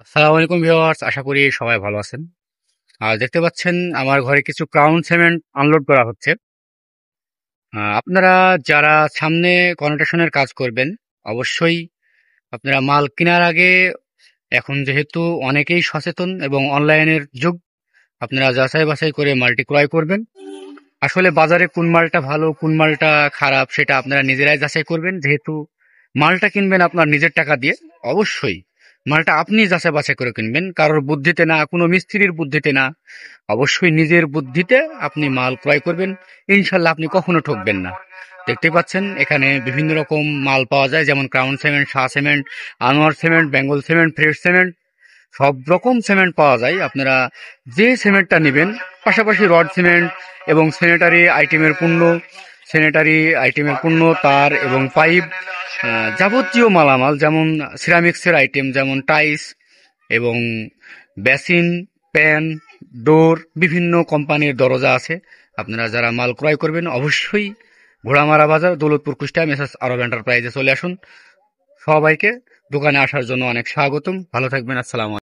আসসালামু আলাইকুম ভিউয়ার্স, আশা করি সবাই ভালো আছেন। আর দেখতে পাচ্ছেন আমার ঘরে কিছু ক্রাউন সিমেন্ট আনলোড করা হচ্ছে। আপনারা যারা সামনে কনস্ট্রাকশনের কাজ করবেন, অবশ্যই আপনারা মাল কেনার আগে, এখন যেহেতু অনেকেই সচেতন এবং অনলাইনের যুগ, আপনারা যাচাই বাছাই করে মালটি ক্রয় করবেন। আসলে বাজারে কোন মালটা ভালো কোন মালটা খারাপ সেটা আপনারা নিজেরাই যাচাই করবেন। যেহেতু মালটা কিনবেন আপনার নিজের টাকা দিয়ে, অবশ্যই মালটা আপনি যাচাই বাছাই করে কিনবেন, কারোর বুদ্ধিতে না, কোনো মিস্ত্রির বুদ্ধিতে না। অবশ্যই নিজের বুদ্ধিতে আপনি মাল ক্রয় করবেন। ইনশাল্লাহ আপনি কখনো ঠকবেন না। দেখতে পাচ্ছেন এখানে বিভিন্ন রকম মাল পাওয়া যায়, যেমন crown cement, Shah cement, Anwar cement, Bengal cement, fresh cement, সব রকম সিমেন্ট পাওয়া যায়। আপনারা যে সিমেন্টটা নেবেন, পাশাপাশি রড সিমেন্ট এবং স্যানিটারি আইটেমের পণ্য, তার এবং পাইপ, যাবতীয় মালামাল, যেমন সিরামিক্সের আইটেম, যেমন টাইলস এবং বেসিন, প্যান, ডোর, বিভিন্ন কোম্পানির দরজা আছে। আপনারা যারা মাল ক্রয় করবেন, অবশ্যই ঘোড়ামারা বাজার, দৌলতপুর, কুষ্টিয়া, মেসার্স আরব এন্টারপ্রাইজে চলে আসুন। সবাইকে দোকানে আসার জন্য অনেক স্বাগতম। ভালো থাকবেন। আসসালামু আলাইকুম।